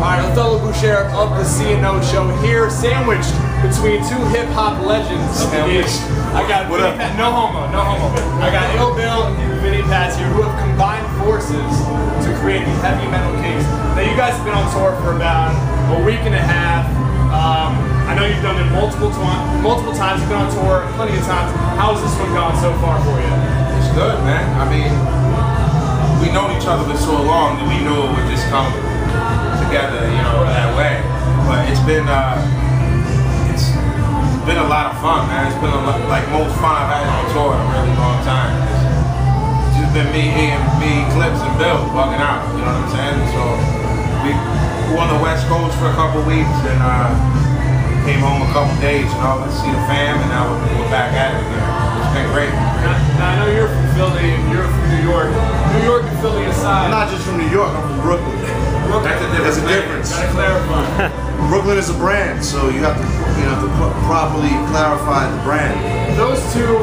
Alright, Othello Boucher of the C&O show here, sandwiched between two hip-hop legends. I got Vinnie Pat, no homo. I got Ill Bill and Vinnie Pat here who have combined forces to create the Heavy Metal Kings. Now you guys have been on tour for about a week and a half. I know you've done it multiple times, you've been on tour plenty of times. How's this one gone so far for you? It's good, man. I mean, we've known each other for so long that we knew it would just come together, you know, that way. But it's been a lot of fun, man. It's been like most fun I've had on tour in a really long time. It's just been me, Clips, and Bill bugging out. You know what I'm saying? So we were on the West Coast for a couple weeks and came home a couple days, you know, let's see the fam, and now we're back at it again. It's been great. Now I know you're from Philly and you're from New York. New York and Philly aside. I'm not just from New York, I'm from Brooklyn. There's a difference. Gotta clarify. Brooklyn is a brand, so you have to properly clarify the brand. Those two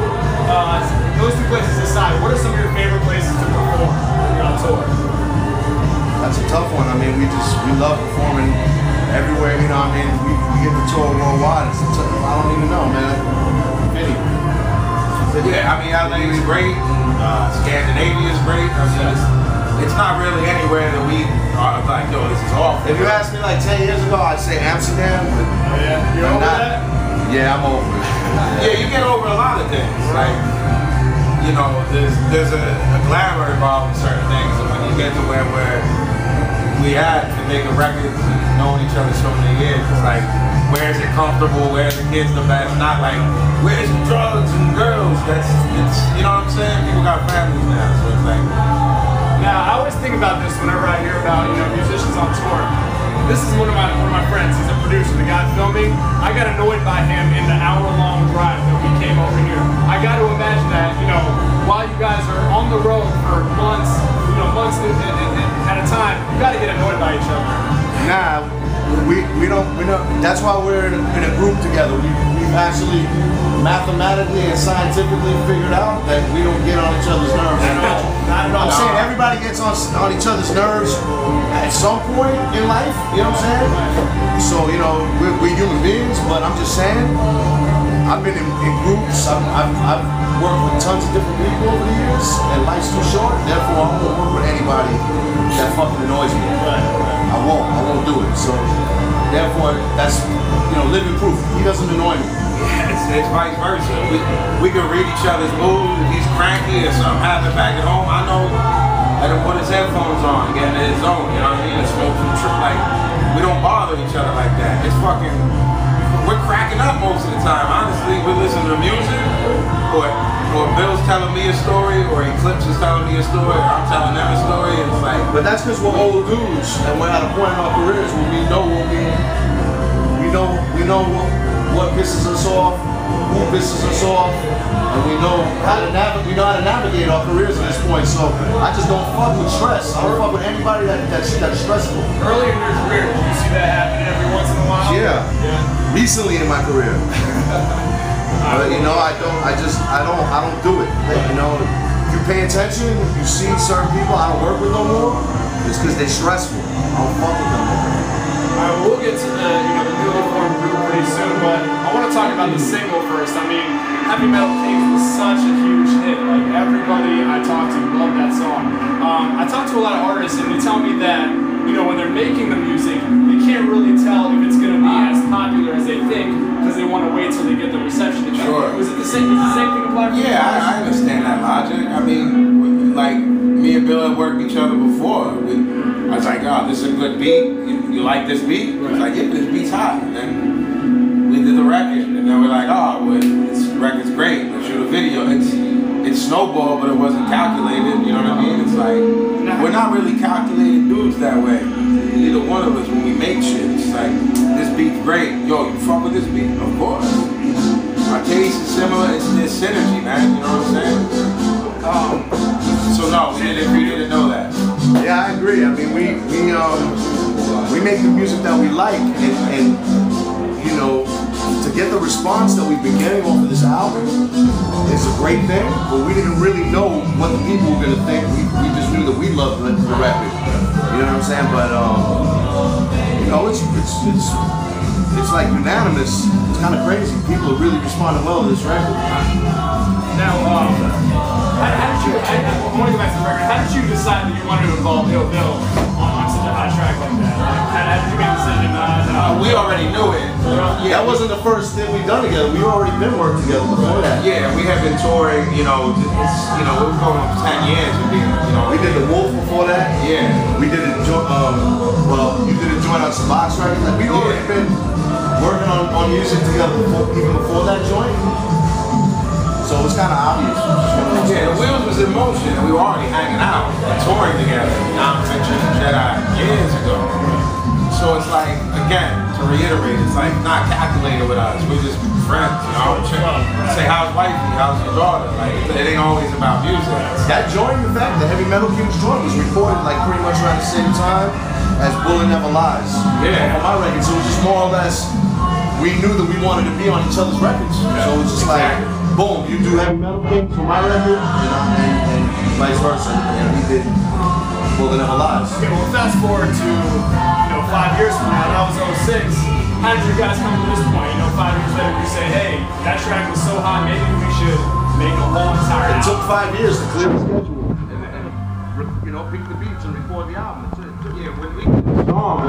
places aside, what are some of your favorite places to perform on tour? That's a tough one. I mean, we love performing everywhere. You know, I mean, we get the tour worldwide. I don't even know, man. Vinnie. Yeah, I mean, LA is great. Scandinavia is great. I mean, it's not really anywhere that we are like, yo, this is awful. If you asked me like 10 years ago, I'd say Amsterdam. But yeah, you're over that? Yeah, I'm over it. Yeah, you get over a lot of things. Like, you know, there's a glamour involved in certain things, and when you get to where we had to make a record, knowing each other so many years, it's like, where is it comfortable? Where are the kids the best? Not like, where's the drugs and girls? It's you know what I'm saying? People got families now, so it's like. Now, I always think about this whenever I hear about, you know, musicians on tour. This is one of my friends. He's a producer, the guy filming. I got annoyed by him in the hour-long drive that we came over here. I got to imagine that, you know, while you guys are on the road for months, you know, months at a time, you got to get annoyed by each other. Nah, we don't. That's why we're in a group together. We've actually mathematically and scientifically figured out that we don't get on each other's nerves. Not at all. I'm saying everybody gets on each other's nerves at some point in life. You know what I'm saying? So you know we're human beings, but I'm just saying I've been in groups. I've worked with tons of different people over the years, and life's too short. Therefore, I won't work with anybody that fucking annoys me. I won't do it. So therefore, that's living proof. He doesn't annoy me. Yeah, it's vice versa. We can read each other's moods. If he's cranky or something happened back at home, I know let him put his headphones on and get in his zone. You know what I mean? It's like we don't bother each other like that. It's fucking. We're cracking up most of the time. Honestly, we listen to music, or Bill's telling me a story, or Eclipse is telling me a story, or I'm telling them a story. It's like. But that's because we're old dudes, and we're at a point in our careers where we know what pisses us off, who pisses us off, and we know how to navigate our careers at this point. So I just don't fuck with stress. I don't fuck with anybody that's stressful. Early in your career, did you see that happen every once in a while? Yeah. Recently in my career. But you know, I don't do it. Like, you know, if you pay attention, you see certain people I don't work with no more, it's because they're stressful. I don't fuck with them no more. Alright, we'll get to the newly formed group pretty soon, but I want to talk about the single first. I mean, Heavy Metal Kings was such a huge hit. Like, everybody I talked to loved that song. I talked to a lot of artists, and they tell me that, you know, when they're making the music, they can't really tell if it's going to be as popular as they think, because they want to wait till they get the reception. Sure. Was it the same thing apply for you? Yeah, I understand that logic. I mean, like, me and Bill had worked each other before. I was like, oh, this is a good beat. You like this beat? He was like, yeah, this beat's hot. And then we did the record, and then we're like, oh, well, this record's great. Let's shoot a video. It's snowball, but it wasn't calculated. You know what I mean? It's like we're not really calculated dudes that way. Neither one of us when we make shit. It's like this beat's great. Yo, you fuck with this beat? Of course. Our taste is similar. It's synergy, man. You know what I'm saying? So no, we didn't know that. Yeah, I agree. I mean, we make the music that we like, and you know, to get the response that we've been getting off of this album is a great thing. But we didn't really know what the people were gonna think. We just knew that we loved the record. You know what I'm saying? But it's like unanimous. It's kind of crazy. People are really responding well to this record. Now, how did you? I want to go back to the record. How did you decide that you wanted to involve Ill Bill on such a hot track like that? How did you make the decision? We already knew it. Yeah, that wasn't the first thing we've done together. We've already been working together before that. Yeah, we have been touring. You know, we were going on 10 years of being. You know, we did the Wolf before that. Yeah. We did a joint. Well, you did a joint on some box records. Like we already been working on music together even before that joint. So it was kind of obvious. Yeah, the wheels was in motion, and we were already hanging out and touring together. Adventures and Jedi years ago. So it's like, again, to reiterate, it's like not calculated with us. We're just friends, you know. Say, how's wifey? How's your daughter? Like, it ain't always about music. That joint, in fact, the Heavy Metal Kings joint was recorded like pretty much around the same time as Bullet Never Lies. Yeah. On my record, so it was just more or less, we knew that we wanted to be on each other's records. Yeah. So it was just like, boom, you do Heavy Metal Kings for my record, and vice versa. And we did Bullet Never Lies. Okay, well, fast forward to 5 years from now. That was 06. How did you guys come to this point? 5 years later, you say, hey, that track was so hot, maybe we should make a whole entire album. It took 5 years to clear the schedule and pick the beats and record the album. Yeah, when we did the song,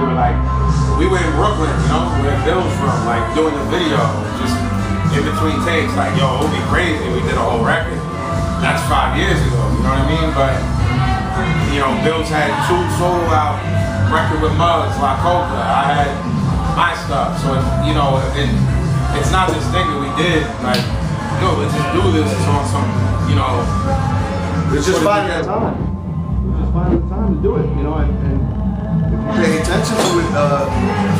we were in Brooklyn, where Bill's from, like doing the video, just in between takes, like, yo, it would be crazy. We did a whole record. That's 5 years ago, you know what I mean? But, Bill's had 2 solo out record with Muggs, La Coca. I had my stuff. So, it's not this thing that we did, like, yo, let's just do this. It's on some, it's just finding the time. It's just finding the time to do it, and if you pay attention to it,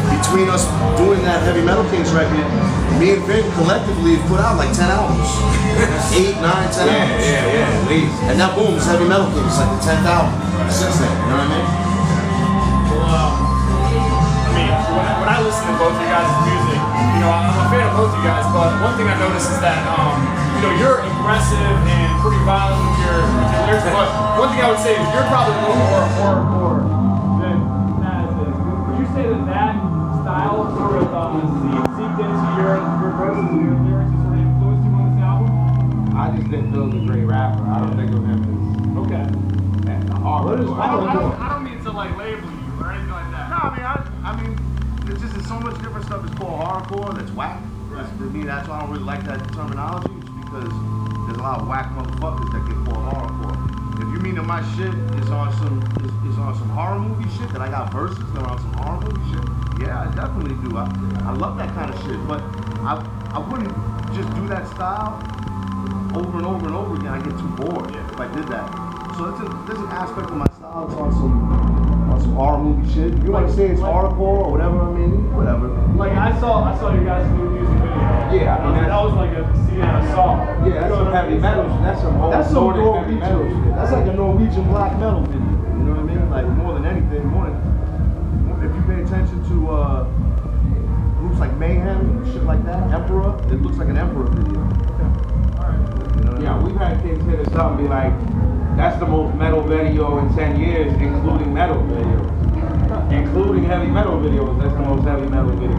between us doing that Heavy Metal Kings record, me and Vin collectively have put out like 10 albums. 8, 9, 10 albums. Yeah, at least. And now boom, it's Heavy Metal Kings. It's like the 10th album since then, you know what I mean? Well, when I listen to both of you guys' music, I'm a fan of both of you guys, but one thing I noticed is that, you're aggressive and pretty violent with your lyrics, but one thing I would say is you're probably a little more hardcore than Naz is. Would you say that style sort of seeped into your verses and your lyrics and sort of influenced you on this album? I just think Bill's a great rapper. I don't think of him as hardcore. I don't mean to label you or anything like that. No, I mean, it's just so much different stuff is called hardcore that's whack. Right. To me, that's why I don't really like that terminology, just because there's a lot of whack motherfuckers that get called hardcore. If you mean that my shit is on some horror movie shit, that I got verses that are on some horror movie shit, yeah, I definitely do. I love that kind of shit, but I wouldn't just do that style over and over and over again. I get too bored if I did that. So there's an aspect of my style that's on some horror movie shit. You want to say it's hardcore or whatever, whatever. Like I saw you guys do a music video. Yeah, that was like a scene I saw. Yeah, that's some heavy metal. That's some Norwegian metal shit. That's like a Norwegian black metal video. You know what I mean? Like more than anything, if you pay attention to groups like Mayhem and shit like that, Emperor, it looks like an Emperor video. Okay. All right. Yeah, we've had kids hit us up and be like, that's the most metal video in 10 years, including metal videos. Including heavy metal videos, that's the most heavy metal video.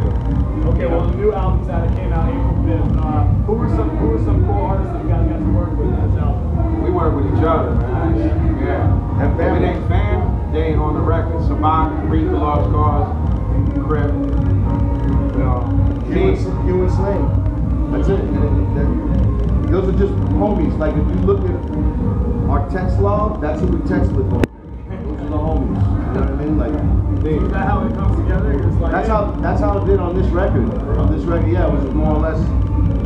Okay, well the new album's out, it came out April 5th. Who were some cool artists that you guys got to work with in this album? We work with each other, man. Yeah. And if it ain't fam, they ain't on the record. Sabat, Read the Lost Cause, Crip, You and Slane. That's it. Those are just homies. Like if you look at our text log, that's who we text with. Those are the homies. You know what I mean? Like, is that how it comes together? That's how it did on this record. On this record, yeah, it was more or less.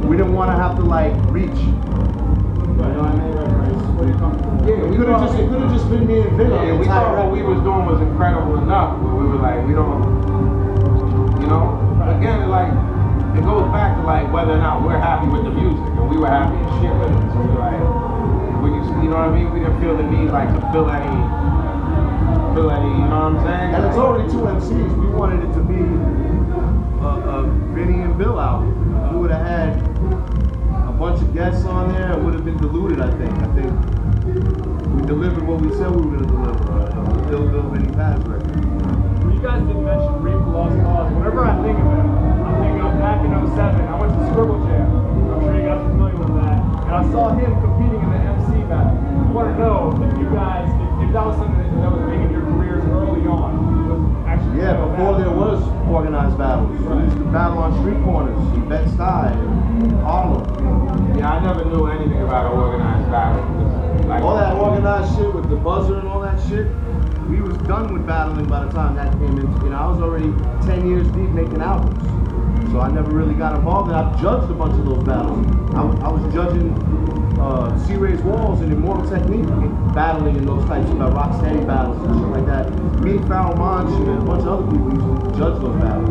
We didn't want to have to reach. You know what I mean? Yeah, we could have just been me and Vinnie. Yeah, we thought what we was doing was incredible enough. But we were like, we don't, Again, it goes back to whether or not we're happy with the music, and we were happy as shit with it. So we were like, you know what I mean? We didn't feel the need to fill any, you know what I'm saying? And it's already 2 MCs. We wanted it to be a Vinnie and Bill album. We would have had a bunch of guests on there. It would have been diluted, I think. We delivered what we said we were going to deliver. Bill, Vinnie, Paz record. Well, you guys didn't mention Read the Lost Cause. before there was organized battles. We used to battle on street corners in Bed-Stuy and Harlem. Yeah, I never knew anything about an organized battle. Like, all that organized shit with the buzzer and all that shit, we was done with battling by the time that came in. You know, I was already 10 years deep making albums. So I never really got involved, and I've judged a bunch of those battles. I was judging C-Ray's Walls and Immortal Technique, battling in those types of Rocksteady battles and shit like that. Me, Farrell Monch, and a bunch of other people used to judge those battles.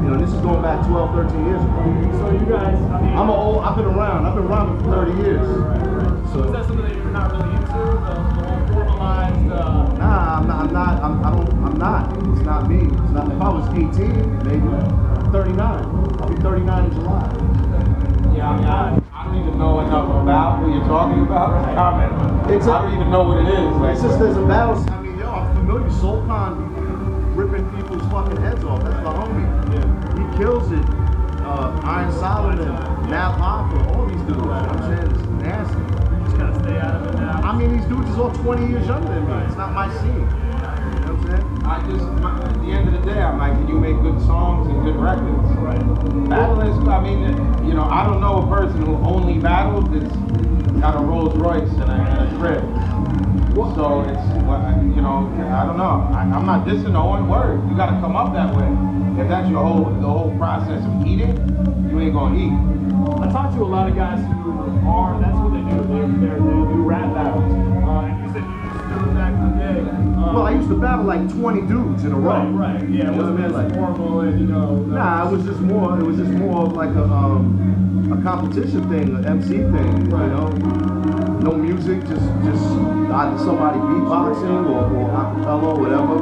You know, this is going back 12, 13 years ago. So you guys, I mean, I've been around for 30 years. So is that something that you're not really into? The formalized? Nah, I'm not. It's not me. It's not. If I was 18, maybe. 39. I'll be 39 in July. Yeah, I mean, I don't even know enough about what you're talking about. Comment. I don't even know what it is. Like, it's just there's a battle. I mean, yo, I'm familiar. Soulcon ripping people's fucking heads off. That's the homie. Yeah. He kills it. Iron Solomon, Nap Hoffa, all these dudes. I'm saying it's nasty. You just gotta stay out of it now. I mean, these dudes is all 20 years younger than me. It's not my scene. At the end of the day, I'm like, can you make good songs and good records? Right. Battlers, I mean, you know, I don't know a person who only battled that's got a Rolls Royce and a crib. So it's, you know, I don't know. I'm not dissing no one word. You got to come up that way. If that's the whole process of eating, you ain't gonna eat. I talked to a lot of guys who are, that's what they do. They do rap battles. And you said you used to do it back in the day. Well, I used to battle like 20 dudes in a row. Right. Yeah, it wasn't as like formal and, you know. Nah, it was just more of like a competition thing, an MC thing. Right. You know, no music, just either somebody beatboxing or acapella or whatever.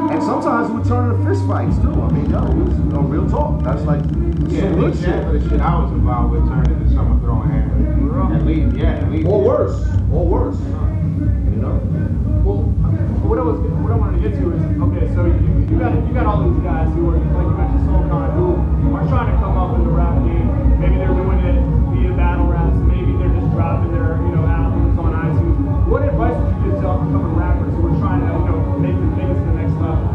And sometimes we turn into fist fights too. I mean, yo, it was real talk. That's like some good shit. The shit I was involved with turned into someone throwing hands. At least. Or worse. You know. Well, what I wanted to get to is, okay, so you got all these guys who are, like you mentioned, Soulcon, who are trying to come up in the rap game. Maybe they're doing it via battle raps. Maybe they're just dropping their, you know, albums on iTunes. What advice would you give to upcoming rappers who are trying to, you know, make it to the next level?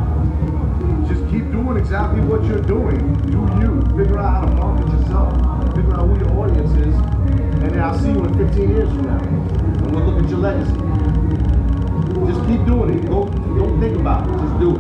Just keep doing exactly what you're doing. Do you. Figure out how to market yourself. Figure out who your audience is. And then I'll see you in 15 years from now. And we'll look at your legacy. Just keep doing it. Don't think about it. Just do it.